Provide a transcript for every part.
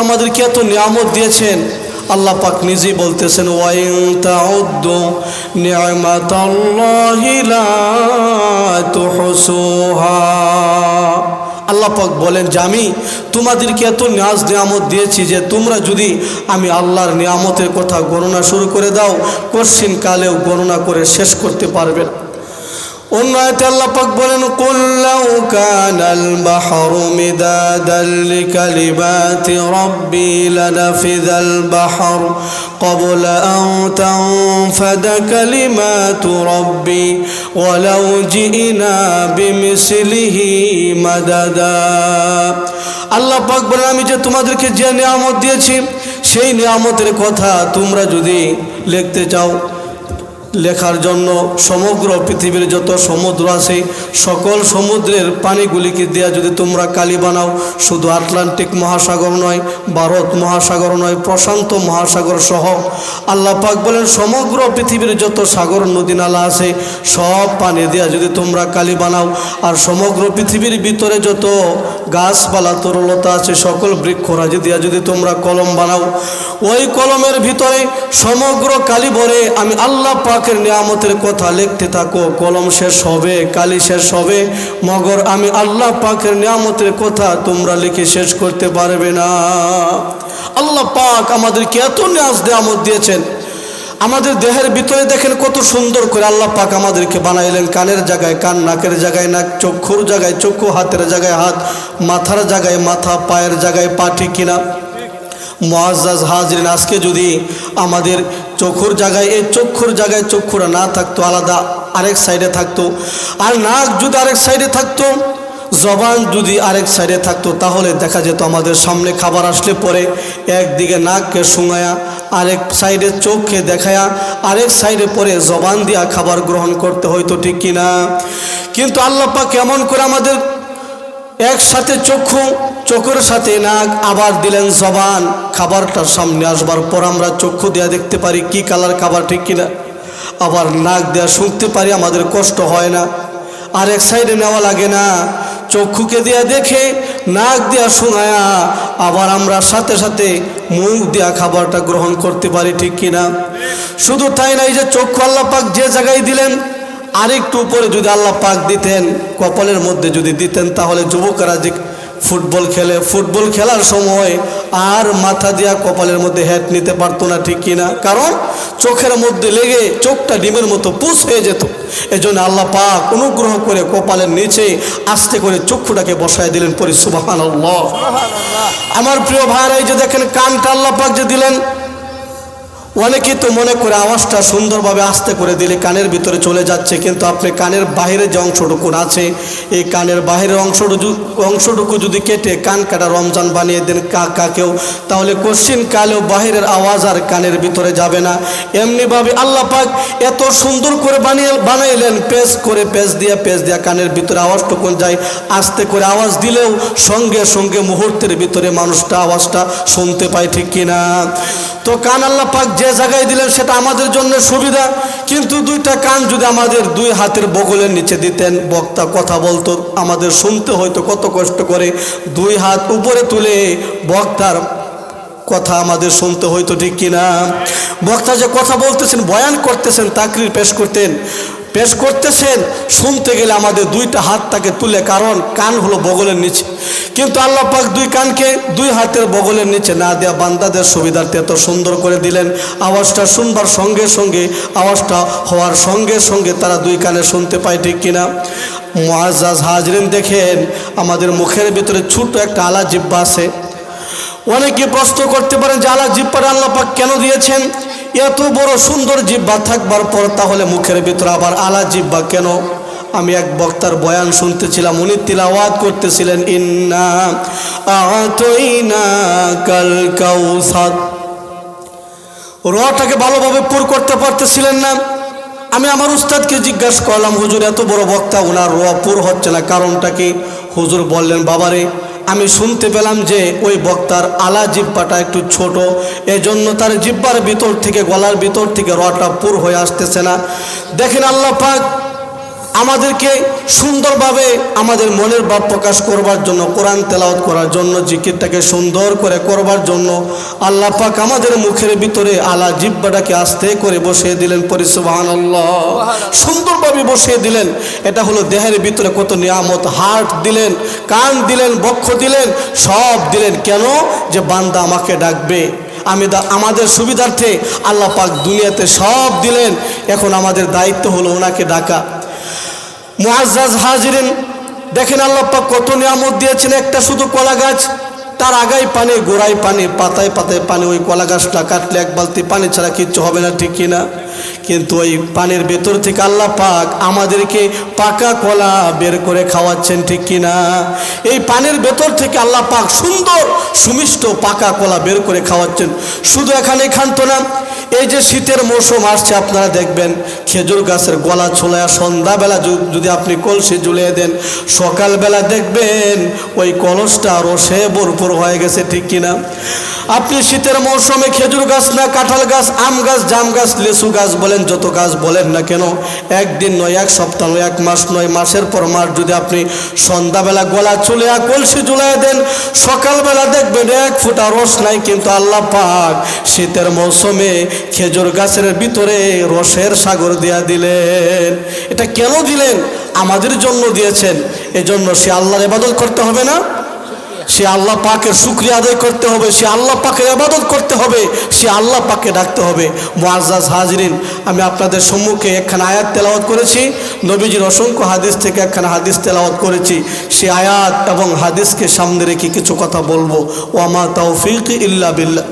আমাদেরকে এত নিয়ামত দিয়েছেন। আল্লাহ পাক নিজেই বলতেছেন ওয়া ইন তাউদ্দু নি'মাতাল্লাহি লা তুহসুহা। আল্লাহ পাক বলেন যে আমি তোমাদেরকে এত নাজ নিয়ামত দিয়েছি যে তোমরা যদি আমি আল্লাহর নিয়ামতের কথা গণনা শুরু করে দাও কঠিন কালেও গণনা করে শেষ করতে পারবে না। অন্য আয়াতে আল্লাহ পাক বলেন কুল লাউ কানাল বাহরু মিদাদাল লিকালিমাতি রাব্বি লানাফিযাল বাহরু ক্বাবলা আন তানফাদা কালিমাতু রাব্বি ওয়ালাউ জিনা বিমিসলিহি মাদাদা। আল্লাহ পাক বলেন আমি যে তোমাদেরকে যে নিয়ামত দিয়েছি সেই নিয়ামতের কথা তোমরা যদি লিখতে চাও, লেখার জন্য সমগ্র পৃথিবীর যত সমুদ্র আছে সকল সমুদ্রের পানিগুলিকে দেয়া যদি তোমরা কালি বানাও, শুধু আটলান্টিক মহাসাগর নয়, ভারত মহাসাগর নয়, প্রশান্ত মহাসাগর সহ আল্লাহ পাক বলেন সমগ্র পৃথিবীর যত সাগর নদী নালা আছে সব পানি দেয়া যদি তোমরা কালি বানাও, আর সমগ্র পৃথিবীর ভিতরে যত গাছপালা তরলতা আছে সকল বৃক্ষরাজি দেয়া যদি তোমরা কলম বানাও, ওই কলমের ভিতরে সমগ্র কালি ভরে আমি আল্লাহ পাকের নিয়ামতের কথা লিখতে থাকো, কলম শেষ হবে, কালি শেষ হবে, মগর আমি আল্লাহ পাকের নিয়ামতের কথা তোমরা লিখে শেষ করতে পারবে না। আল্লাহ পাক আমাদেরকে এত নিয়ামত দিয়েছেন। আমাদের দেহের ভিতরে দেখেন কত সুন্দর করে আল্লাহ পাক আমাদেরকে বানাইলেন। কানের জায়গায় কান, নাকের জায়গায় নাক, চক্ষুর জায়গায় চক্ষু, হাতের জায়গায় হাত, মাথার জায়গায় মাথা, পায়ের জায়গায় পা, ঠিক কিনা? মুআজ্জাজ হাজরিন, আজকে যদি আমাদের চক্ষুর জায়গায় এই চক্ষুর জায়গায় চক্ষুরা না থাকতো, আলাদা আরেক সাইডে থাকতো, আর নাক যদি আরেক সাইডে থাকতো, জবান যদি আরেক সাইডে থাকতো, তাহলে দেখা যেত আমাদের সামনে খাবার আসলে পরে একদিকে নাককে শুঙায়া, আরেক সাইডে চোখকে দেখায়া, আরেক সাইডে পরে জবান দিয়া খাবার গ্রহণ করতে হইতো, ঠিক কিনা? কিন্তু আল্লাহ পাক কেমন করে আমাদের একসাথে চক্ষু, চোখের সাথে নাক, আবার দিলেন জবান, খাবারটার সামনে আসবার পর আমরা চক্ষু দেয়া দেখতে পারি কি কালার খাবার, ঠিক কিনা? আবার নাক দেয়া শুনতে পারি, আমাদের কষ্ট হয় না, আর এক সাইডে নেওয়া লাগে না, চক্ষুকে দেয়া দেখে নাক দেয়া শোনায়া আবার আমরা সাথে সাথে মুখ দেয়া খাবারটা গ্রহণ করতে পারি, ঠিক কিনা? শুধু তাই না, এই যে চক্ষু আল্লাহ পাক যে জায়গায় দিলেন আরেকটু উপরে যদি আল্লাহ পাক দিতেন, কপালের মধ্যে যদি দিতেন, তাহলে যুবকরা যে ফুটবল খেলে, ফুটবল খেলার সময় আর মাথা দিয়া কপালের মধ্যে হেড নিতে পারতো না, ঠিক কিনা? কারণ চোখের মধ্যে লেগে চোখটা ডিমের মতো পুষ হয়ে যেত। এজন্য আল্লাহ পাক অনুগ্রহ করে কপালের নিচে আস্তে করে চক্ষুটাকে বসায় দিলেন। পরি সুবহানাল্লাহ। আমার প্রিয় ভাইরা, এই যে দেখেন কানটা আল্লাহ পাক যে দিলেন, অনেকেই তো মনে করে আওয়াজটা সুন্দরভাবে আস্তে করে দিলে কানের ভিতরে চলে যাচ্ছে, কিন্তু আপনি কানের বাহিরে যে অংশটুকু আছে এই কানের বাহিরের অংশটুকু যদি কেটে কান কাটা রমজান বানিয়ে দেন কাকেও, তাহলে কঠিন কালেও বাহিরের আওয়াজ আর কানের ভিতরে যাবে না। এমনিভাবে আল্লাহ পাক এত সুন্দর করে বানাইলেন, পেজ দিয়া কানের ভিতরে আওয়াজটুকু যায়, আস্তে করে আওয়াজ দিলেও সঙ্গে সঙ্গে মুহূর্তের ভিতরে মানুষটা আওয়াজটা শুনতে পায়, ঠিক কিনা? তো কান আল্লাহ পাক যে জায়গায় দিলেন সেটা আমাদের জন্য সুবিধা, কিন্তু দুইটা কান যদি আমাদের দুই হাতের বগলের নিচে দিতেন, বক্তা কথা বলতো, আমাদের শুনতে হয়তো কত কষ্ট করে, দুই হাত উপরে তুলে বক্তার কথা আমাদের শুনতে হয়তো, ঠিক কিনা? বক্তা যে কথা বলতেছেন, বয়ান করতেছেন, তাকরির পেশ করতেছেন, শুনতে গেলে আমাদের দুইটা হাতটাকে তুলে, কারণ কান হলো বগলের নিচে, কিন্তু আল্লাহ পাক দুই কানকে দুই হাতের বগলের নিচে না দেয়া বান্দাদের সুবিধার্থে এত সুন্দর করে দিলেন। আওয়াজটা শুনবার সঙ্গে সঙ্গে, আওয়াজটা হওয়ার সঙ্গে সঙ্গে তারা দুই কানে শুনতে পায়, ঠিক কিনা? মুআজ্জাজ হাজরিন, দেখেন আমাদের মুখের ভিতরে ছোট একটা আলা জিহ্বা আছে। অনেকে প্রশ্ন করতে পারেন যে আলা জিহ্বাটা আল্লাহ পাক কেন দিয়েছেন? এত বড় সুন্দর জিহ্বা থাকবার পর তাহলে মুখের ভিতরে আবার আলা জিহ্বা কেন? আমি এক বক্তার বয়ান শুনতেছিলাম, উনি তিলাওয়াত করতেছিলেন ইন্না আতাইনাকাল কাউসার, রটাকে ভালোভাবে পুর করতে পারতেছিলেন না। আমি আমার উস্তাদকে জিজ্ঞাসা করলাম, হুজুর এত বড় বক্তা, ওনার র পুর হচ্ছে না, কারণটা কি? হুজুর বললেন, বাবারে আমি শুনতে পেলাম যে ওই বক্তার আলা জিহ্বাটা একটু ছোট, এজন্য তার জিহ্বার ভিতর থেকে, গলার ভিতর থেকে রটা পুর হয়ে আসতেছে না। দেখেন আল্লাহ পাক আমাদেরকে সুন্দরভাবে আমাদের মনের ভাব প্রকাশ করবার জন্য, কোরআন তেলাওয়াত করার জন্য, জিকিরটাকে সুন্দর করে করবার জন্য আল্লাহ পাক আমাদের মুখের ভিতরে আলা জিহ্বাটাকে আস্তে করে বসিয়ে দিলেন। পরি সুবহানাল্লাহ। সুন্দরভাবে বসিয়ে দিলেন। এটা হলো দেহের ভিতরে কত নিয়ামত। হার্ট দিলেন, কান দিলেন, বক্ষ দিলেন, সব দিলেন। কেন? যে বান্দা আমাকে ডাকবে। আমাদের সুবিধার্থে আল্লাহ পাক দুনিয়াতে সব দিলেন। এখন আমাদের দায়িত্ব হলো ওনাকে ডাকা। মুআজ্জাজ হাজিরিন, দেখেন আল্লাহ পাক কত নিয়ামত দিয়েছেন। একটা শুধু কলা গাছ, তার আগায় পানি, গোড়ায় পানি, পাতায় পাতায় পানি। ওই কলা গাছটা কাটলে এক বালতি পানি ছাড়া কিচ্ছু হবে না, ঠিক কিনা? কিন্তু ওই পানির ভেতর থেকে আল্লাহ পাক আমাদেরকে পাকা কলা বের করে খাওয়াচ্ছেন, ঠিক কিনা? এই পানির ভেতর থেকে আল্লাহ পাক সুন্দর সুমিষ্ট পাকা কলা বের করে খাওয়াচ্ছেন। শুধু এখানে খান্ত না, এই যে শীতের মৌসুম আসছে, আপনারা দেখবেন খেজুর গাছের গলা ছোলায় সন্ধ্যাবেলা যদি আপনি কলসি ঝুলিয়ে দেন, সকালবেলা দেখবেন ওই কলসটা রসে ভরপুর হয়ে গেছে, ঠিক কিনা? আপনি শীতের মৌসুমে খেজুর গাছ না, কাঁঠাল গাছ, আম গাছ, জাম গাছ, লেচু গাছ বলেন, যত গাছ বলেন না কেন, একদিন নয়, এক সপ্তাহ নয়, এক মাস নয়, মাসের পর মাস যদি আপনি সন্ধ্যাবেলা গলা চুলে কলসি ঝুলাই দেন, সকালবেলা দেখবেন এক ফোঁটা রস নাই। কিন্তু আল্লাহ পাক শীতের মৌসুমে খেজুর গাছের ভিতরে রসের সাগর দিয়া দিলেন। এটা কেন দিলেন? আমাদের জন্য দিয়েছেন। এজন্য সে আল্লাহর ইবাদত করতে হবে না? সে আল্লাহ পাকের শুকরিয়া আদায় করতে হবে, সে আল্লাহ পাকের ইবাদত করতে হবে, সে আল্লাহ পাককে ডাকতে হবে। মুআজ্জাজ হাজিরিন, আমি আপনাদের সম্মুখে একখানা আয়াত তেলাওয়াত করেছি। নবীজির অসংখ্য হাদিস থেকে একখানা হাদিস তেলাওয়াত করেছি। সে আয়াত এবং হাদিসকে সামনে রেখে কিছু কথা বলবো। ওয়ামা তাওফীকি ইল্লা বিল্লাহ।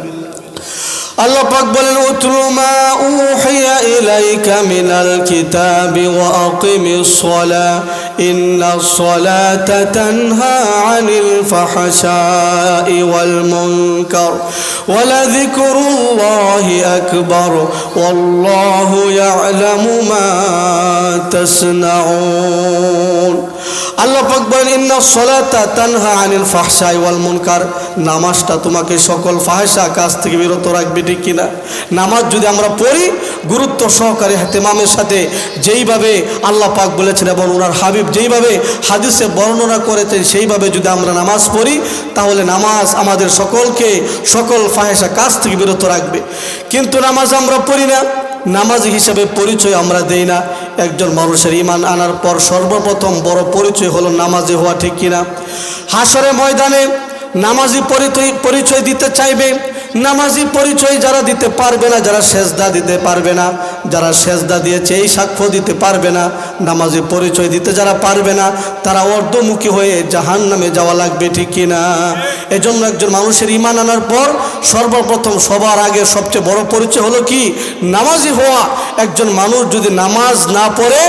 আল্লাহ পাক বলেন, উতলু মা উহিয়া ইলাইকা মিনাল কিতাবি ওয়া আকিমিস সালাহ ইন্নাস সালাতা তানহা আনিল ফাহশাই ওয়াল মুনকার ওয়া লাযিকরুল্লাহি আকবার ওয়াল্লাহু ইয়ালামু মা তাসনাউন। আল্লাহ পাক বলেন, ইন্নাস সালাতা তানহা আনিল ফাহশাই ওয়াল মুনকার। নামাজটা তোমাকে সকল ফাহশা কাজ থেকে বিরত রাখবে, ঠিক কিনা? নামাজ যদি আমরা পড়ি গুরুত্ব সহকারে ইহতিমামের সাথে, যেইভাবে আল্লাহ পাক বলেছেন এবং ওনার হাবিব যেইভাবে হাদিসে বর্ণনা করেছেন, সেইভাবে যদি আমরা নামাজ পড়ি, তাহলে নামাজ আমাদের সকলকে সকল ফাহশা কাজ থেকে বিরত রাখবে। কিন্তু নামাজ আমরা পড়ি না, নামাজি হিসেবে পরিচয় আমরা দেই না। একজন মানুষের ঈমান আনার পর সর্বপ্রথম বড় পরিচয় হলো নামাজি হওয়া, ঠিক কিনা? হাসরে ময়দানে নামাজি পরিচয় দিতে চাইবে। নামাজি পরিচয় যারা দিতে পারবে না, যারা সেজদা দিতে পারবে না, যারা সেজদা দিয়েছে এই সাক্ষ্য দিতে পারবে না, নামাজি পরিচয় দিতে যারা পারবে না, তারা অর্ধমুখী হয়ে জাহান্নামে যাওয়া লাগবে, ঠিক কিনা? এজন্য একজন মানুষের ঈমান আনার পর সর্বপ্রথম সবার আগে সবচেয়ে বড় পরিচয় হলো কি? নামাজি হওয়া। একজন মানুষ যদি নামাজ না পড়ে,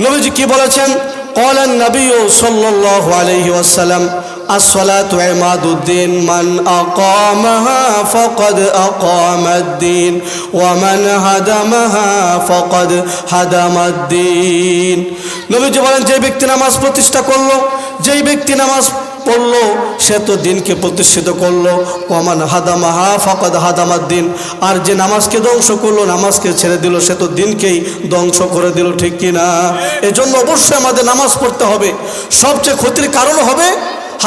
নবীজি কি বলেছেন? ক্বালা নবী সাল্লাল্লাহু আলাইহি ওয়াসাল্লাম, الصلاة عماد الدين من أقامها فقد أقام الدين ومن هدمها فقد هدم الدين। নবীজি বলেন, যে ব্যক্তি নামাজ প্রতিষ্ঠা করলো, যেই ব্যক্তি নামাজ পড়লো, সে তো দিনকে প্রতিষ্ঠিত করলো। ওয়ামান হাদামাহা ফাকাদ হাদামাদ্দিন। আর যে নামাজকে ধ্বংস করলো, নামাজকে ছেড়ে দিল, সে তো দিনকেই ধ্বংস করে দিল, ঠিক কিনা? এজন্য অবশ্যই আমাদের নামাজ পড়তে হবে। সবচেয়ে ক্ষতির কারণ হবে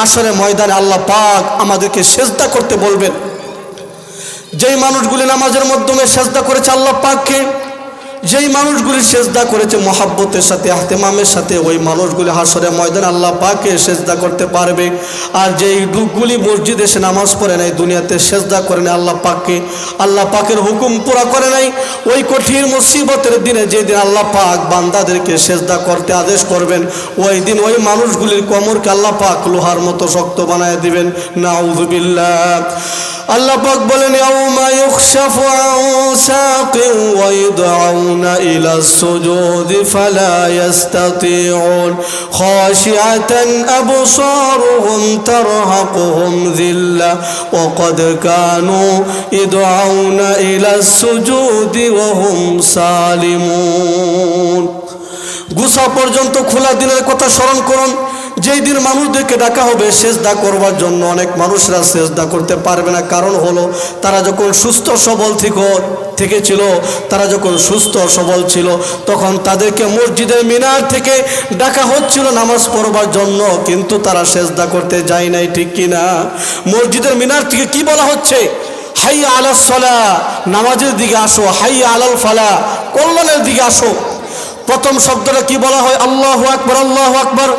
হাসরে ময়দানে আল্লাহ পাক আমাদেরকে সেজদা করতে বলবেন। যেই মানুষগুলি নামাজের মাধ্যমে সেজদা করেছে আল্লাহ পাককে, যেই মানুষগুলি সেজদা করেছে মহাব্বতের সাথে, ইহতিমামের সাথে, ওই মানুষগুলি হাসরে ময়দানে আল্লাহ পাককে সেজদা করতে পারবে। আর যেই লোকগুলি মসজিদে এসে নামাজ পড়ে নাই, দুনিয়াতে সেজদা করে নাই আল্লাহ পাককে, আল্লাহ পাকের হুকুম পুরা করে নাই, ওই কঠিন মুসিবতের দিনে যেদিন আল্লাহ পাক বান্দাদেরকে সেজদা করতে আদেশ করবেন, ওই দিন ওই মানুষগুলির কোমরকে আল্লাহ পাক লোহার মতো শক্ত বানায় দিবেন। নাউযুবিল্লাহ। আল্লাহ পাক বলেন, ইয়াউমা ইউখশাফু আন সাকিন ওয়া ইদআউনা ইলা সুজুদি ফালা ইস্তাতিউন খাশিআতান আবসারুহুম তারহাকুহুম যিল্লা ওয়া ক্বাদ কানু ইদআউনা ইলা সুজুদি ওয়া হুম সালিমুন। গুসা পর্যন্ত খোলা দিনের কথা স্মরণ করুন। যেই দিন মানুষদেরকে ডাকা হবে সেজদা করবার জন্য, অনেক মানুষরা সেজদা করতে পারবে না। কারণ হলো তারা যখন সুস্থ সবল থেকে থেকেছিল, তারা যখন সুস্থ সবল ছিল, তখন তাদেরকে মসজিদের মিনার থেকে ডাকা হচ্ছিল নামাজ পড়বার জন্য, কিন্তু তারা সেজদা করতে যায় নাই, ঠিক কিনা? মসজিদের মিনার থেকে কি বলা হচ্ছে? হাইয়া আলাস সালাহ, নামাজের দিকে আসো। হাইয়া আলাল ফালাহ, কল্যাণের দিকে আসো। প্রথম শব্দটা কি বলা হয়? আল্লাহু আকবার, আল্লাহু আকবার।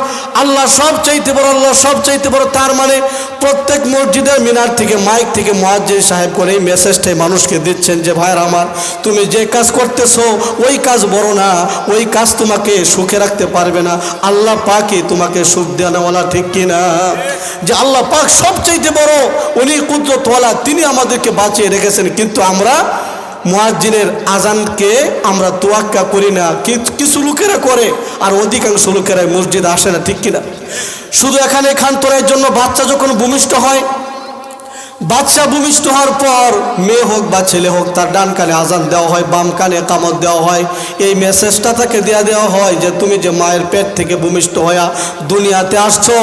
আল্লাহ সব চাইতে বড়, আল্লাহ সব চাইতে বড়। তার মানে প্রত্যেক মসজিদের মিনার থেকে, মাইক থেকে মুয়াজ্জিন সাহেব করে এই মেসেজটাই মানুষকে দিচ্ছেন যে ভাইরা আমার, তুমি যে কাজ করতেছো ওই কাজ বড় না, ওই কাজ তোমাকে সুখে রাখতে পারবে না, আল্লাহ পাকই তোমাকে সুখ দেওয়ালা, ঠিক কিনা? যে আল্লাহ পাক সব চাইতে বড়, উনি কুদরতওয়ালা, তিনি আমাদেরকে বাঁচিয়ে রেখেছেন, কিন্তু আমরা মুয়াজ্জিনের আজানকে আমরা তোয়াক্কা করি না। কিছু লোকেরা করে, আর অধিকাংশ লোকেরাই মসজিদে আসে না, ঠিক কিনা? শুধু এখানে খান্তরের জন্য বাচ্চা যখন ভূমিষ্ঠ হয়, বাচ্চা ভূমিষ্ঠ হওয়ার পর মেয়ে হোক বা ছেলে হোক, তার ডান কানে আজান দেওয়া হয়, বাম কানে কামত দেওয়া হয়। এই মেসেজটা তাকে দেওয়া হয় যে তুমি যে মায়ের পেট থেকে ভূমিষ্ঠ হয়ে দুনিয়াতে আসছো,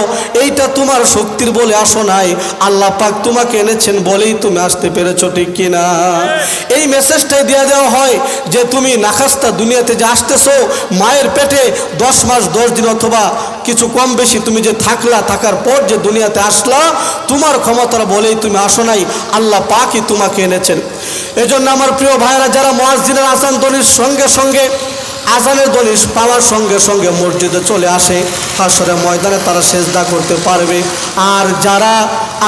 এইটা তোমার শক্তির বলে আসো নাই, আল্লাহ পাক তোমাকে এনেছেন বলেই তুমি আসতে পেরেছো, ঠিক কিনা? এই মেসেজটাই দেওয়া হয় যে তুমি নাখাস্তা দুনিয়াতে যে আসতেছো, মায়ের পেটে 10 মাস 10 দিন অথবা কিছু কম বেশি তুমি যে থাকলা, থাকার পর যে দুনিয়াতে আসলা, তোমার ক্ষমতার বলেই তুমি আসো নাই, আল্লাহ পাকই তোমাকে এনেছেন। এজন্য আমার প্রিয় ভাইরা, যারা মুয়াজ্জিনের আজান ধ্বনির সঙ্গে সঙ্গে, আজানের ধ্বনি পাওয়ার সঙ্গে সঙ্গে মসজিদে চলে আসে, হাশরের ময়দানে তারা সেজদা করতে পারবে। আর যারা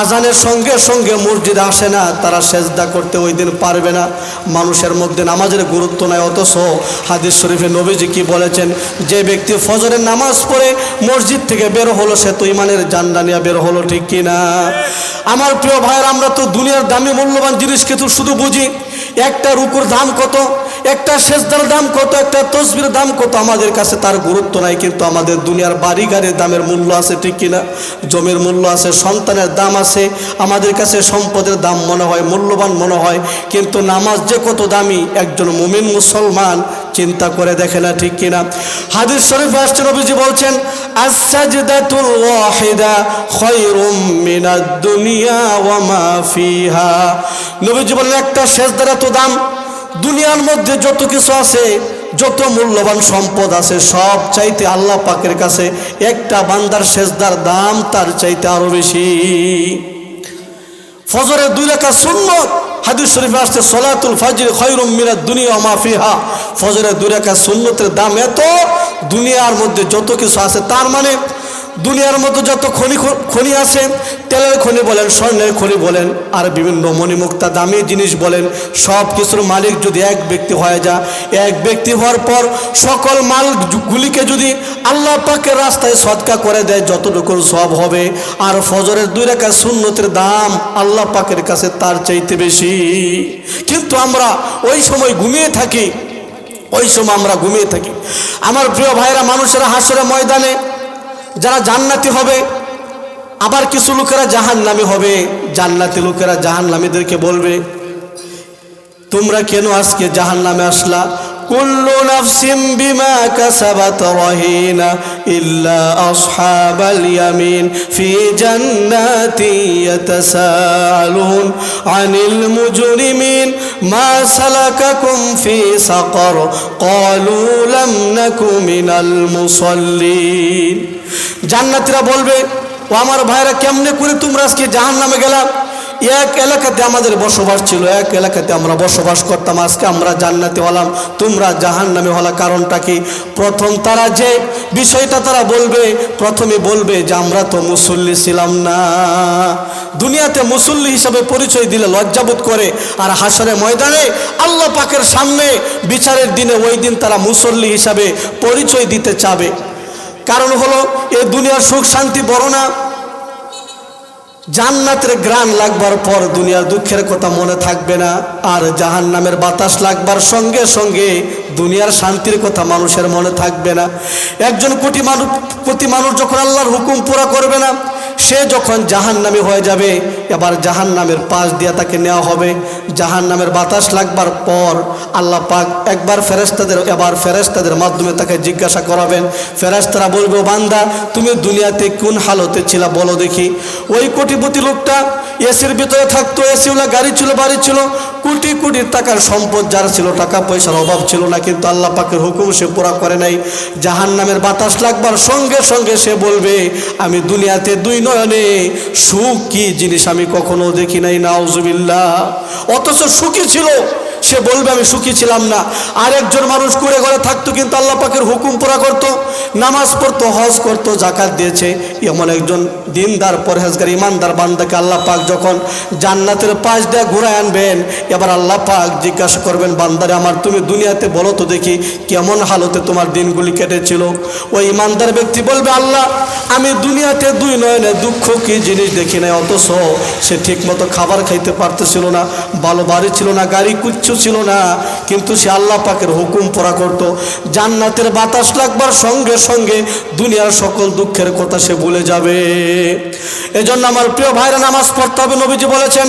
আজানের সঙ্গে সঙ্গে মসজিদে আসে না, তারা সেজদা করতে ওই দিন পারবে না। মানুষের মধ্যে নামাজের গুরুত্ব নাই, অথচ হাদিস শরীফে নবীজি কি বলেছেন? যে ব্যক্তি ফজরের নামাজ পড়ে মসজিদ থেকে বের হলো, সে তো ইমানের জান্ডা নিয়ে বের হলো, ঠিক কিনা? আমার প্রিয় ভাইয়ের, আমরা তো দুনিয়ার দামি মূল্যবান জিনিস কিন্তু শুধু বুঝি একটা রুকুর দাম কত, একটা সেজদার দাম কত, একটা তসবির দাম কত, আমাদের কাছে তার গুরুত্ব নাই। কিন্তু আমাদের দুনিয়ার বাড়ি গাড়ির দামের মূল্য আছে, ঠিক কিনা? জমির মূল্য আছে, সন্তানের দাম আছে, আমাদের কাছে সম্পদের দাম মনে হয়, মূল্যবান মনে হয়। কিন্তু নামাজ যে কত দামি একজন মুমিন মুসলমান চিন্তা করে দেখে না, ঠিক কিনা? হাদিস শরীফে আসছে, নবীজি বলছেন আস-সাজদাতুল ওয়াহিদা খায়রুম মিনাদ দুনিয়া ওয়া মা ফিহা। নবীজি বলেন একটা সেজদার এত দাম, দুনিয়ার মধ্যে যত কিছু আছে, যত মূল্যবান সম্পদ আছে, সব চাইতে আল্লাহ পাকের কাছে একটা বান্দার সেজদার দাম তার চাইতে আরো বেশি। ফজরের 2 রাকাত সুন্নত, হাদিস শরীফে আসছে সালাতুল ফাজর খায়রুম মিনাদ দুনিয়া ওয়া মা ফিহা। ফজরের 2 রাকাত সুন্নতের দাম এত, দুনিয়ার মধ্যে যত কিছু আছে, তার মানে দুনিয়ার মধ্যে যত খনি আছে, তেলের খনি বলেন, স্বর্ণের খনি বলেন, আর বিভিন্ন মণিমুক্তা দামি জিনিস বলেন, সব কিছুর মালিক যদি এক ব্যক্তি হয়ে যায়, এক ব্যক্তি হওয়ার পর সকল মালগুলিকে যদি আল্লাহ পাকের রাস্তায় সদকা করে দেয়, যতটুকু সওয়াব হবে। আর ফজরের 2 রাকাত সুন্নতের দাম আল্লাহ পাকের কাছে তার চাইতে বেশি। কিন্তু আমরা ওই সময় ঘুমিয়ে থাকি, ওই সময় আমরা ঘুমিয়ে থাকি। আমার প্রিয় ভাইরা, মানুষেরা হাসরের ময়দানে যারা জান্নাতি হবে, আবার কিছু লোকেরা জাহান্নামী হবে। জান্নাতি লোকেরা জাহান্নামীদেরকে বলবে, তোমরা কেন আজকে জাহান্নামে আসলা? কুল্লু নাফসিম বিমা কাসাবাত রাহিনা ইল্লা আসহাবাল ইয়ামিন ফি জান্নাতি ইয়াতাসাআলুন আনিল মুজরিমিন মা সালাকাকুম ফি সাকার ক্বালু লাম নাকু মিনাল মুসাল্লিন। জান্নাতীরা বলবে, ও আমার ভাইরা, কেমনে করে তোমরা আজকে জাহান্নামে গেলা? এক এলাকাতে আমাদের বসবাস ছিল, এক এলাকাতে আমরা বসবাস করতাম, আজকে আমরা জান্নাতে হলাম, তোমরা জাহান্নামে হলা, কারণটা কি? প্রথম তারা যে বিষয়টা তারা বলবে, প্রথমে বলবে যে আমরা তো মুসল্লি ছিলাম না। দুনিয়াতে মুসল্লি হিসাবে পরিচয় দিলে লজ্জাবোধ করে, আর হাসরের ময়দানে আল্লাহ পাকের সামনে বিচারের দিনে, ওই দিন তারা মুসল্লি হিসাবে পরিচয় দিতে চাবে। কারণ হলো, এ দুনিয়ার সুখ শান্তি বড় না, জান্নাতের গ্রাণ লাগবার পর দুনিয়ার দুঃখের কথা মনে থাকবে না, আর জাহান্নামের বাতাস লাগবার সঙ্গে সঙ্গে দুনিয়ার শান্তির কথা মানুষের মনে থাকবে না। একজন কোটি মানুষ যখন আল্লাহর হুকুম পুরা করবে না, সে যখন জাহান্নামী হয়ে যাবে, এবার জাহান্নামের পাশ দিয়ে তাকে নেওয়া হবে। জাহান্নামের বাতাস লাগবার পর আল্লাহ পাক একবার ফেরেশতাদের মাধ্যমে তাকে জিজ্ঞাসা করাবেন। ফেরেশতারা বলবে, বান্দা তুমি দুনিয়াতে কোন হালতে ছিলা বলো দেখি। ওই কোটিপতি লোকটা এসির ভিতরে থাকতো, এসিওয়ালা গাড়ি ছিল, বাড়ি ছিল, কোটি কোটি টাকার সম্পদ যার ছিল, টাকা পয়সার অভাব ছিল না, কিন্তু আল্লাহ পাকের হুকুম সে পুরা করে নাই। জাহান্নামের বাতাস লাগবার সঙ্গে সঙ্গে সে বলবে আমি দুনিয়াতে দুই নয়নে সুখ কি জিনিস আমি কখনো দেখি নাই, নাউজুবিল্লাহ। অথচ সুখী ছিল, সে বলবে আমি সুখী ছিলাম না। আর একজন মানুষ কুড়ে ঘরে থাকতো, কিন্তু আল্লাহ পাকের হুকুম পুরা করতো, নামাজ পড়তো, হজ করতো, জাকাত দিয়েছে। এমন একজন দিনদার পরহেজগার ইমানদার বান্দাকে আল্লাহ পাক যখন জান্নাতের পাশ দিয়ে ঘুরায় আনবেন, এবার আল্লাহ পাক জিজ্ঞাসা করবেন, বান্দারে আমার তুমি দুনিয়াতে বলো তো দেখি কেমন হালতে তোমার দিনগুলি কেটেছিল। ওই ইমানদার ব্যক্তি বলবে, আল্লাহ আমি দুনিয়াতে দুই নয়নে দুঃখ কি জিনিস দেখি নাই। অথচ সে ঠিক মতো খাবার খাইতে পারতেছিল না, ভালো বাড়ি ছিল না, গাড়ি কিচ্ছু ছিল না, কিন্তু সে আল্লাহ পাকের হুকুম পুরা করত। জান্নাতের বাতাস লাগবার সঙ্গে সঙ্গে দুনিয়ার সকল দুঃখের কথা সে ভুলে যাবে। এজন্য আমার প্রিয় ভাইরা, নামাজ পড়তে হবে। নবীজি বলেছেন,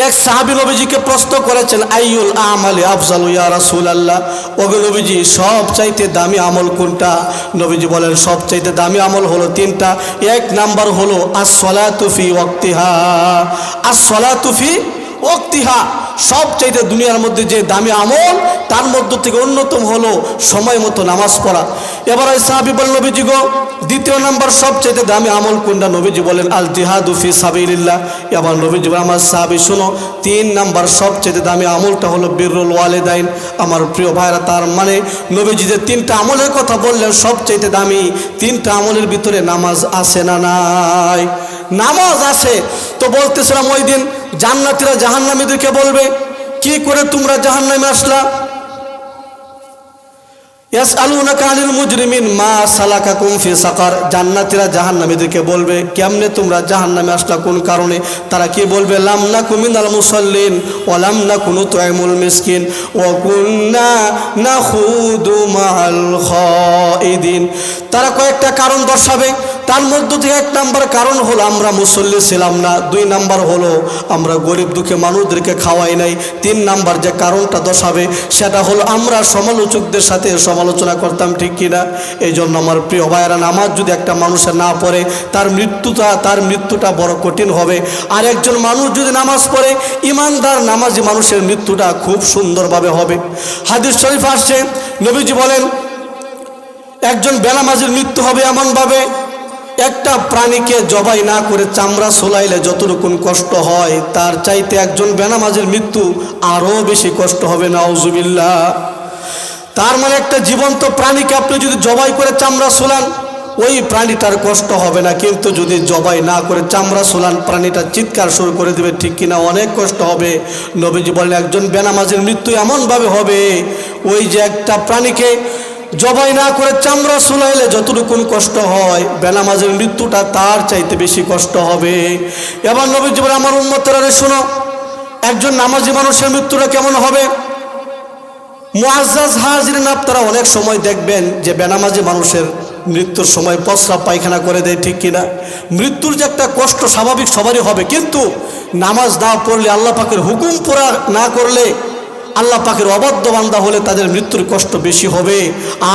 এক সাহাবী নবীজিকে প্রশ্ন করেছেন, আইয়ুল আমালি আফজালু ইয়া রাসূলুল্লাহ, ওগো নবীজি সবচাইতে দামি আমল কোনটা? নবীজি বলেন, সবচাইতে দামি আমল হলো তিনটা। এক নাম্বার হলো আস-সালাতু ফি ওয়াক্তিহা। আস-সালাতু ফি ওয়াক্তিহা, সবচাইতে দুনিয়ার মধ্যে যে দামি আমল তার মধ্য থেকে অন্যতম হলো সময় মতো নামাজ পড়া। এবার ওই সাহাবী বলেন, নবীজি গো দ্বিতীয় নাম্বার সবচাইতে দামি আমল কোনটা? নবীজি বলেন, আল জিহাদু ফি সাবিলিল্লাহ। এবার নবীজি বলেন, আমার সাহাবী শুনো, তিন নাম্বার সবচাইতে দামি আমলটা হলো বিররুল ওয়ালিদাইন। আমার প্রিয় ভাইরা, তার মানে নবীজি যে তিনটা আমলের কথা বললেন সবচাইতে দামি, তিনটা আমলের ভিতরে নামাজ আছে না নাই? নামাজ আছে। তো বলতেছিলাম ওই দিন জান্নাতীরা জাহান্নামীদেরকে বলবে, কি করে তোমরা জাহান্নামে আসলা? ইয়াসআলুনাকা আনিল মুজরিমিন মা সালাকাকুম ফি সাকার। জান্নাতীরা জাহান্নামীদেরকে বলবে, কেমনে তোমরা জাহান্নামে আসলা, কোন কারণে? তারা কি বলবে? লাম নাকু মিনাল মুসাল্লিন ওয়া লাম নাকু নুতঈমুল মিসকিন ওয়া কুন্না নাখুদু মাআল খাইদিন। তারা কয়েকটা কারণ দর্শাবে, তার মধ্য থেকে এক নাম্বার কারণ হলো আমরা মুসল্লি ছিলাম না, দুই নাম্বার হলো আমরা গরিব দুঃখী মানুষদেরকে খাওয়াই নাই, তিন নাম্বার যে কারণটা দর্শাবে সেটা হলো আমরা সমালোচকদের সাথে সমালোচনা করতাম, ঠিক কিনা? এই জন্য আমার প্রিয় ভাইয়েরা, নামাজ যদি একটা মানুষের না পড়ে তার মৃত্যুটা বড় কঠিন হবে। আর একজন মানুষ যদি নামাজ পড়ে, ইমানদার নামাজি মানুষের মৃত্যুটা খুব সুন্দরভাবে হবে। হাদিস শরীফ আসছে, নবীজি বলেন একজন বেনামাজির মৃত্যু হবে এমনভাবে, একটা প্রাণীকে জবাই না করে চামড়া সোলাইলে যতটুকু কষ্ট হয় তার চাইতে একজন বেনামাজির মৃত্যু আরও বেশি কষ্ট হবে, নাউজুবিল্লাহ। তার মানে একটা জীবন্ত প্রাণীকে আপনি যদি জবাই করে চামড়া সোলান, ওই প্রাণীটার কষ্ট হবে না, কিন্তু যদি জবাই না করে চামড়া সোলান, প্রাণীটা চিৎকার শুরু করে দেবে, ঠিক কিনা? অনেক কষ্ট হবে। নবীজি বলেন একজন বেনামাজির মৃত্যু এমনভাবে হবে, ওই যে একটা প্রাণীকে জবাই না করে চামড়া সুলাইলে যতটুকুন কষ্ট হয়, বেনামাজের মৃত্যুটা তার চাইতে বেশি কষ্ট হবে। এবার নবীজি বলেন, আমার উম্মতেরা শোনো, একজন নামাজি মানুষের মৃত্যুটা কেমন হবে? মুআজ্জাজ হাজিরিন, আপনারা অনেক সময় দেখবেন যে বেনামাজি মানুষের মৃত্যুর সময় প্রস্রাব পায়খানা করে দেয়, ঠিক কিনা? মৃত্যুর যে একটা কষ্ট স্বাভাবিক সবারই হবে, কিন্তু নামাজ না পড়লে, আল্লাহ পাকের হুকুম পুরা না করলে, আল্লাহ পাকের অবাধ্য বান্দা হলে তাদের মৃত্যুর কষ্ট বেশি হবে।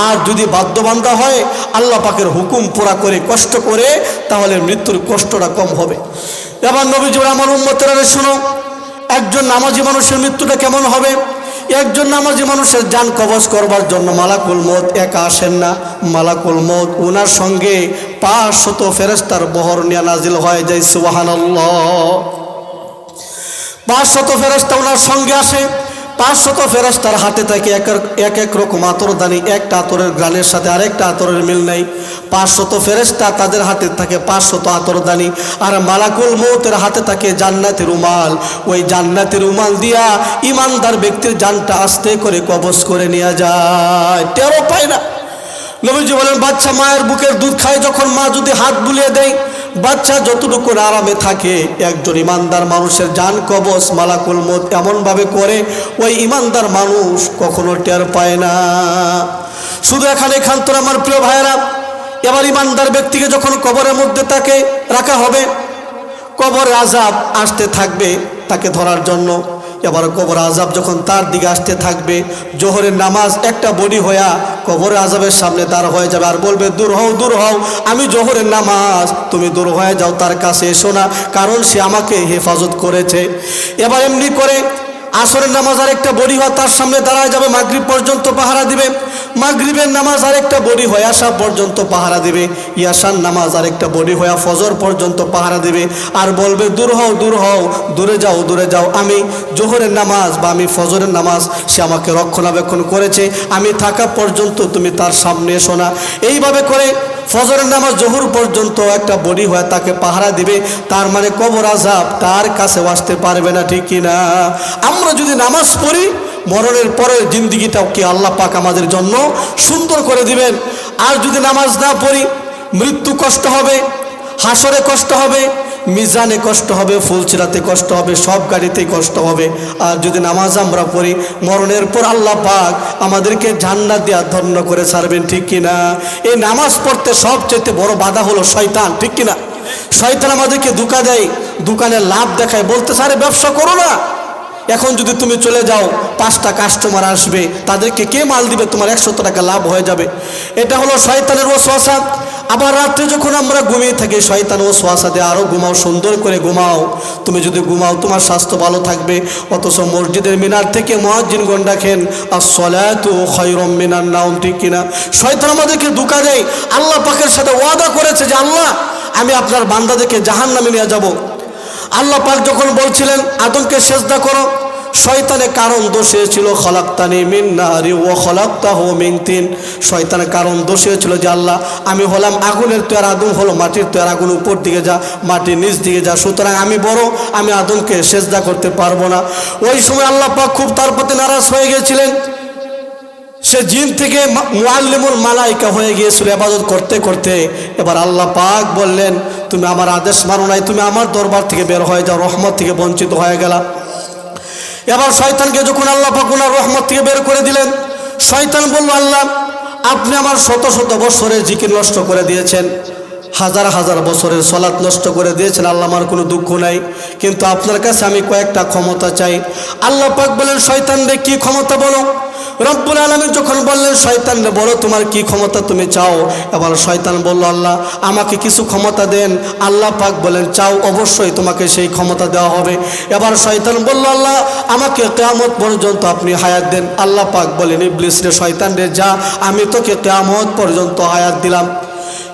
আর যদি বাধ্য বান্দা হয়, আল্লাহ পাকের হুকুম পুরা করে কষ্ট করে, তাহলে মৃত্যুর কষ্টটা কম হবে। এবার নবীজি বলেন, আমার উম্মতেরা শোনো, একজন নামাজি মানুষের মৃত্যুটা কেমন হবে? একজন নামাজি মানুষের জান কবজ করবার জন্য মালাকুল মউত একা আসেন না, মালাকুল মউত ওনার সঙ্গে 500 ফেরেশতার বহর নিয়ে নাজিল হয়ে যায়, সুবহানাল্লাহ। 500 ফেরেশতা ওনার সঙ্গে আসে, 500 ফেরেশতার হাতে থাকে এক এক রকম আতরদানি, একটা আতরের গ্রানের সাথে আরেকটা আতরের মিল নাই। 500 ফেরেশতা তাদের হাতে থাকে 500 আতরদানি, আর মালাকুল মউতের হাতে থাকে জান্নাতের রুমাল। ওই জান্নাতের রুমাল দিয়া ইমানদার ব্যক্তির জানটা আস্তে করে কবজ করে নিয়ে যায়, টেরও পায় না। নবীজি বলেন, বাচ্চা মায়ের বুকের দুধ খায়, যখন মা যদি হাত বুলিয়ে দেয়, বাচ্চা যতটুকু আরামে থাকে, একজন ইমানদার মানুষের জান কবজ মালাকুল মউত এমনভাবে করে, ওই ইমানদার মানুষ কখনো টের পায় না। শুধু এখানে খান্তর আমার প্রিয় ভাইয়েরা, এবার ইমানদার ব্যক্তিকে যখন কবরের মধ্যে তাকে রাখা হবে, কবরে আযাব আসতে থাকবে তাকে ধরার জন্য। এবার কবর আজাব যখন তার দিকে আসতে থাকবে, জোহরের নামাজ একটা বডি হইয়া কবর আজাবের সামনে দাঁড় হয়ে যাবে আর বলবে, দূর হও, দূর হও, আমি জোহরের নামাজ, তুমি দূর হয়ে যাও, তার কাছে এসো না, কারণ সে আমাকে হেফাজত করেছে। এবার এমনি করে আসরের নামাজ আরেকটা বডি হয় তার সামনে দাঁড়ায় যাবে, মাগরিব পর্যন্ত পাহারা দিবে। মাগরিবের নামাজ আরেকটা বডি হয়ে আসা পর্যন্ত পাহারা দিবে। ইয়াশার নামাজ আরেকটা বডি হয়ে ফজর পর্যন্ত পাহারা দিবে আর বলবে, দূর হও, দূর হও, দূরে যাও, দূরে যাও, আমি জোহরের নামাজ বা আমি ফজরের নামাজ, সে আমাকে রক্ষণাবেক্ষণ করেছে, আমি থাকা পর্যন্ত তুমি তার সামনে এসো না। এইভাবে করে ফজরের নামাজ জোহর পর্যন্ত একটা বডি হয়ে তাকে পাহারা দিবে। তার মানে কবর আযাব তার কাছে আসতে পারবে না, ঠিক কিনা? আমরা যদি নামাজ পড়ি, মরণের পরের জিন্দিগিটাও কি আল্লাহ পাক আমাদের জন্য সুন্দর করে দিবেন। আর যদি নামাজ না পড়ি, মৃত্যু কষ্ট হবে, হাসরে কষ্ট হবে, মিজানে কষ্ট হবে, ফুলচিরাতে কষ্ট হবে, সব গাড়িতেই কষ্ট হবে। আর যদি নামাজ আমরা পড়ি, মরণের পর আল্লাহ পাক আমাদেরকে জান্নাত দিয়া ধন্য করে ছাড়বেন, ঠিক কিনা? এই নামাজ পড়তে সবচেয়ে বড় বাধা হলো শয়তান, ঠিক কিনা? শয়তান আমাদেরকে ধোঁকা দেয়, দোকানে লাভ দেখায়, বলতে আরে ব্যবসা করো না, এখন যদি তুমি চলে যাও 5টা কাস্টমার আসবে, তাদেরকে কে মাল দিবে, তোমার 100 টাকা লাভ হয়ে যাবে। এটা হলো শয়তানের ওয়াসওয়াসা। আবার রাত্রে যখন আমরা ঘুমিয়ে থাকি, শয়তান ওয়াসওয়াসা দেয়, আরও ঘুমাও, সুন্দর করে ঘুমাও। তুমি যদি ঘুমাও তোমার স্বাস্থ্য ভালো থাকবে। অথচ মসজিদের মিনার থেকে মুয়াজ্জিনগণ ডাকেন, আস-সালাতু খায়রুম মিনান নাওম, ঠিক কিনা? শয়তান আমাদেরকে ধোঁকা দেয়। আল্লাহ পাকের সাথে ওয়াদা করেছে যে, আল্লাহ আমি আপনার বান্দাদেরকে জাহান্নামে নিয়ে যাব। আল্লাহ পাক যখন বলছিলেন আদমকে সেজদা করো, শয়তানের কারণ দোষে ছিল, খলাকতানি মিন নারি ওয়া খলাকতাহু মিন তিন। শয়তানের কারণ দোষে ছিল যে, আল্লাহ আমি হলাম আগুনের তৈরি, আদম হলো মাটির তৈরি, আগুন উপর দিকে যা, মাটির নিচ দিকে যা, সুতরাং আমি বড়, আমি আদমকে সেজদা করতে পারবো না। ওই সময় আল্লাহ পাক খুব তার প্রতি নারাজ হয়ে গিয়েছিলেন। সে জিন থেকে মুআল্লিমুল মালাইকা হয়ে গিয়েছিল ইবাদত করতে করতে। এবার আল্লাহ পাক বললেন, তুমি আমার আদেশ মানো নাই, তুমি আমার দরবার থেকে বের হয়ে যাও, রহমত থেকে বঞ্চিত হয়ে গেলা। এবার শয়তানকে যখন আল্লাহ পাক ওনার রহমত থেকে বের করে দিলেন, শয়তান বলল, আল্লাহ আপনি আমার শত শত বছরের জিকির নষ্ট করে দিয়েছেন, হাজার হাজার বছরের সালাত নষ্ট করে দিয়েছেন, আল্লাহ আমার কোনো দুঃখ নাই, কিন্তু আপনার কাছে আমি কয়েকটা ক্ষমতা চাই। আল্লাহ পাক বলেন, শয়তান রে কি ক্ষমতা বলো। রব্বুল আলামিন যখন বললেন, শয়তান রে বলো তোমার কি ক্ষমতা তুমি চাও। এবার শয়তান বলল, আল্লাহ আমাকে কিছু ক্ষমতা দেন। আল্লাহ পাক বলেন, চাও, অবশ্যই তোমাকে সেই ক্ষমতা দেওয়া হবে। এবার শয়তান বলল, আল্লাহ আমাকে কিয়ামত পর্যন্ত আপনি হায়াত দেন। আল্লাহ পাক বলেন, ইবলিস রে, শয়তান রে যা, আমি তোকে কিয়ামত পর্যন্ত হায়াত দিলাম।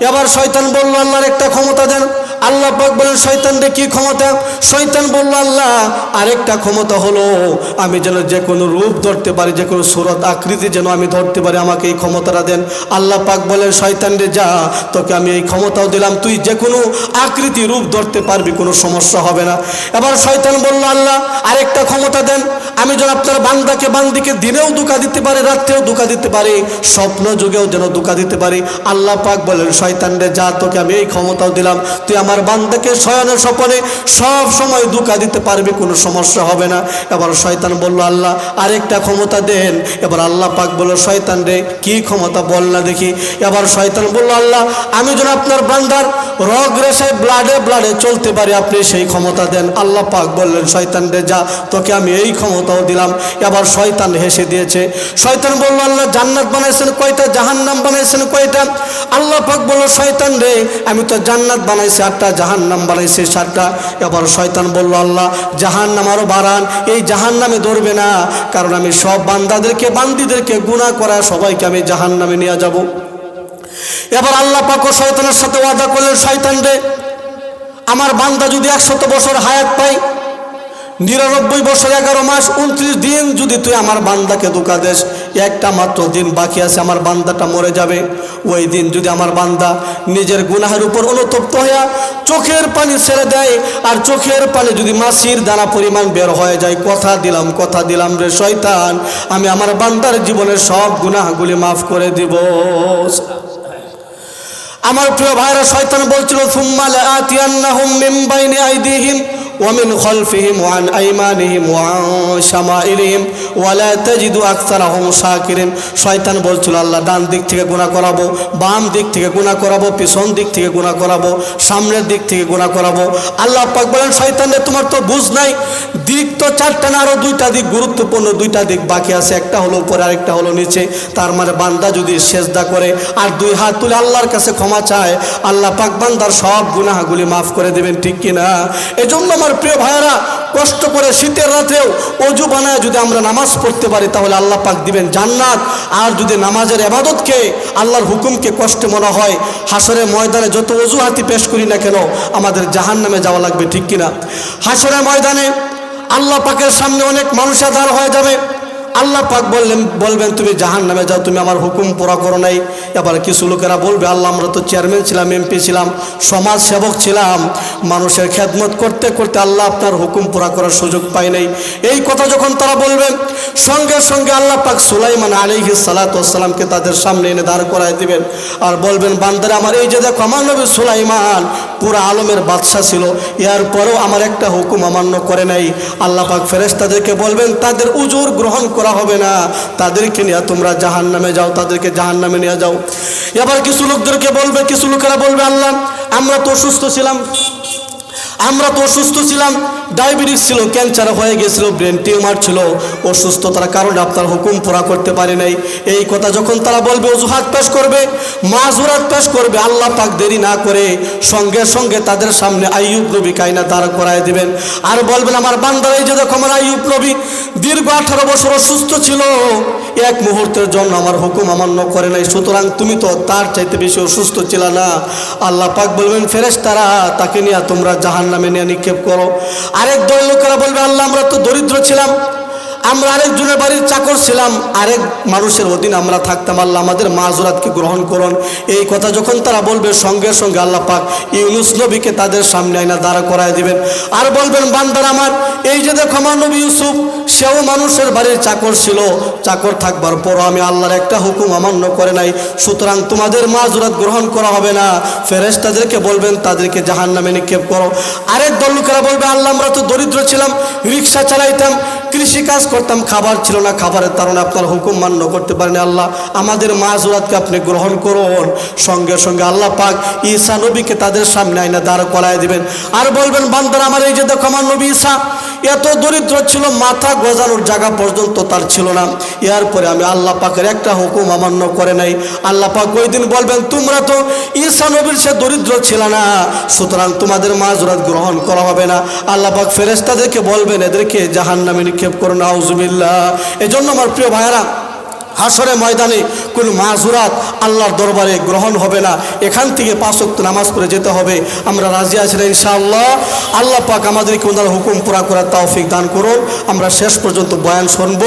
এবার শয়তান বলল, আল্লাহর একটা ক্ষমতা দেন। আল্লাহ পাক বলেন, শয়তান রে কি ক্ষমতা। শয়তান বলল, আল্লাহ আরেকটা ক্ষমতা হলো আমি যেন যে কোনো রূপ ধরতে পারি, যে কোনো সুরত আকৃতি যেন আমি ধরতে পারি, আমাকে এই ক্ষমতাটা দেন। আল্লাহ পাক বলেন, শয়তান রে যা, তোকে আমি এই ক্ষমতাও দিলাম, তুই যে কোনো আকৃতি রূপ ধরতে পারবি, কোনো সমস্যা হবে না। এবার শয়তান বলল, আল্লাহ আরেকটা ক্ষমতা দেন, আমি যেন আপনার বান্দিকে দিনেও ধোঁকা দিতে পারি, রাত্রেও ধোঁকা দিতে পারি, স্বপ্ন যুগেও যেন ধোঁকা দিতে পারি। আল্লাহ পাক বলেন, শয়তান রে যা, তোকে আমি এই ক্ষমতাও দিলাম, তুই আমার বান্দাকে শয়নে স্বপনে সব সময় ধোঁকা দিতে পারবি, কোনো সমস্যা হবে না। এবার শয়তান বলল, আল্লাহ আরেকটা ক্ষমতা দেন। এবার আল্লাহ পাক বলল, শয়তান রে কি ক্ষমতা বল না দেখি। এবার শয়তান বলল, আল্লাহ আমি যেন আপনার বান্দার রগ রেশায় ব্লাডে চলতে পারি, আপনি সেই ক্ষমতা দেন। আল্লাহ পাক বললেন, শয়তান রে যা, তোকে আমি এই ক্ষমতাও দিলাম। এবার শয়তান হেসে দিয়েছে। শয়তান বলল, আল্লাহ জান্নাত বানাইছেন কয়টা, জাহান্নাম বানাইছেন কয়টা। আল্লাহ পাক বলল, শয়তান রে আমি তো জান্নাত বানাইছি 8টা, জাহান্নাম বানাইছি 7টা। এবার শয়তান বলল, আল্লাহ জাহান্নাম আরো বাড়ান, এই জাহান্নামে ধরবে না, কারণ আমি সব বান্দিদেরকে গুনাহ করা সবাইকে আমি জাহান্নামে নিয়ে যাব। এবার আল্লাহ পাক ও শয়তানের সাথে ওয়াদা করলেন, শয়তান রে আমার বান্দা যদি 100 বছর হায়াত পায়, 99 বছর 11 মাস 29 দিন যদি তুই আমার বান্দাকে ধোঁকা দেস, একটা মাত্র দিন বাকি আছে, আমার বান্দাটা মরে যাবে। ওই দিন যদি আমার বান্দা নিজের গুনাহের উপর অনুতপ্ত হইয়া চোখের পানি ছেড়ে দেয়, আর চোখের পানি যদি মাছির দানা পরিমাণ বের হয়ে যায়, কথা দিলাম রে শয়তান, আমি আমার বান্দার জীবনের সব গুনাহগুলি মাফ করে দিব। আমার প্রিয় ভাইরা, শয়তান বলছিল, সুম্মা লাআতিয়ান্নাহুম মিন বাইনি আইদিহিম ومن خلفهم وعن أيمانهم وعن شمائلهم ولا تجد أكثرهم شاكرين শয়তান বলছিল আল্লাহ ডান দিক থেকে গুনাহ করাবো, বাম দিক থেকে গুনাহ করাবো, পিছন দিক থেকে গুনাহ করাবো, সামনের দিক থেকে গুনাহ করাবো। আল্লাহ পাক বলেন শয়তানে তোমার তো বুঝ নাই, দিক তো চারটা না, আরো দুইটা দিক গুরুত্বপূর্ণ, দুইটা দিক বাকি আছে, একটা হলো উপরে আরেকটা হলো নিচে। তার মানে বান্দা যদি সেজদা করে আর দুই হাত তুলে আল্লাহর কাছে ক্ষমা চায়, আল্লাহ পাক বান্দার সব গুনাহগুলি মাফ করে দেবেন, ঠিক কিনা? এজন্য আমার প্রিয় ভাইয়েরা, কষ্ট করে শীতের রাতেও অজু বানায় যদি আমরা নামাজ পড়তে পারি তাহলে আল্লাহ পাক দিবেন জান্নাত। আর যদি নামাজের ইবাদতকে, আল্লাহর হুকুমকে কষ্ট মনে হয়, হাসরের ময়দানে যত অজুহাতি পেশ করি না কেন আমাদের জাহান্নামে যাওয়া লাগবে, ঠিক কিনা? হাসরের ময়দানে আল্লাহ পাকের সামনে অনেক মানুষ দাঁড় হয়ে যাবে। আল্লাহ পাক বলবেন তুমি জাহান্নামে যাও, তুমি আমার হুকুম পুরা করো নাই। এবার কিছু লোকেরা বলবে আল্লাহ আমরা তো চেয়ারম্যান ছিলাম, এমপি ছিলাম, সমাজ সেবক ছিলাম, মানুষের খেদমত করতে করতে আল্লাহ আপনার হুকুম পুরা করার সুযোগ পাই নাই। এই কথা যখন তারা বলবেন, সঙ্গে সঙ্গে আল্লাহ পাক সুলাইমান আলাইহিস সালাতু ওয়াস সালামকে তাদের সামনে এনে দাঁড় করায় দিবেন আর বলবেন বান্দারা আমার এই যে দেখো আমার নবী সুলাইমান পুরো আলমের বাদশা ছিল, এরপরেও আমার একটা হুকুম অমান্য করে নাই। আল্লাহ পাক ফেরেশতাদেরকে বলবেন তাদের উজুর গ্রহণ করা হবে না, তাদেরকে নিয়ে তোমরা জাহান্নামে যাও, তাদেরকে জাহান্নামে নিয়ে যাও। এবার কিছু লোকদেরকে বলবে, কিছু লোকেরা বলবে আল্লাহ আমরা তো অসুস্থ ছিলাম, ডায়াবেটিস ছিল, ক্যান্সার হয়ে গেছিল, ব্রেন টিউমার ছিল, অসুস্থতার কারণে আপনার হুকুম পুরা করতে পারি নাই। এই কথা যখন তারা বলবে, অজুহাত পেশ করবে, মাযুরাত পেশ করবে, আল্লাহ পাক দেরি না করে সঙ্গে সঙ্গে তাদের সামনে আইয়ুব নবী কায়না দাঁড় করায় দিবেন আর বলবেন আমার বান্দারা এই যে দেখো আমার আইয়ুব নবী দীর্ঘ 18 বছর অসুস্থ ছিল, এক মুহূর্তের জন্য আমার হুকুম অমান্য করে নাই, সুতরাং তুমি তো তার চাইতে বেশি অসুস্থ ছিল না। আল্লাহ পাক বলবেন ফেরেশতারা তাকে নিয়ে তোমরা জাহান্নামে নিয়ে নিক্ষেপ করো। আরেক দল লোকেরা বলবে আল্লাহ আমরা তো দরিদ্র ছিলাম, আমরা আরেকজনের বাড়ির চাকর ছিলাম, আরেক মানুষের অধীনে আমরা থাকতাম, আল্লাহ আমাদের মাযুরাতকে গ্রহণ করুন। এই কথা যখন তারা বলবে সঙ্গে সঙ্গে আল্লাহ পাক ইউনুস নবীকে তাদের সামনে আইনা দাঁড়া করায় দিবেন আর বলবেন বান্দার আমার এই যে দেখো আমার নবী ইউসুফ, সেও মানুষের বাড়ির চাকর ছিল, চাকর থাকবার পরও আমি আল্লাহর একটা হুকুম অমান্য করে নাই, সুতরাং তোমাদের মাযুরাত গ্রহণ করা হবে না। ফেরেশতাদেরকে বলবেন তাদেরকে জাহান্নামে নিক্ষেপ করো। আরেক দল লোকেরা বলবে আল্লাহ আমরা তো দরিদ্র ছিলাম, রিক্সা চালাইতাম, কৃষি কাজ করতাম, খাবার ছিল না, খাবারের কারণে আপনার হুকুম মান্য করতে পারেনি, আল্লাহ আমাদের মাযুরাতকে আপনি গ্রহণ করুন। সঙ্গে সঙ্গে আল্লাহ পাক ঈসা নবীকে তাদের সামনে আইনা দাঁড় করায় দিবেন আর বলবেন বান্দারা আমার এই যে দেখো আমার নবী ঈসা এত দরিদ্র ছিল, মাথা গজানোর জায়গা পর্যন্ত তার ছিল না, এরপরে আমি আল্লাহ পাকের একটা হুকুম অমান্য করে নাই। আল্লাহ পাক ওই দিন বলবেন তোমরা তো ঈসা নবীর সে দরিদ্র ছিল না, সুতরাং তোমাদের মাযুরাত গ্রহণ করা হবে না। আল্লাহ পাক ফেরেশতাদেরকে বলবেন এদেরকে জাহান্নামে নিক্ষেপ করুন, নাউজুবিল্লাহ। এজন্য আমার প্রিয় ভাইয়েরা, হাসরে ময়দানে কোনো মাযুরাত আল্লাহর দরবারে গ্রহণ হবে না, এখান থেকে 5 ওয়াক্ত নামাজ পড়ে যেতে হবে। আমরা রাজি আছি না ইনশাআল্লাহ? আল্লাহ পাক আমাদেরকে ওনার হুকুম পুরা করার তৌফিক দান করুন। আমরা শেষ পর্যন্ত বয়ান শুনব।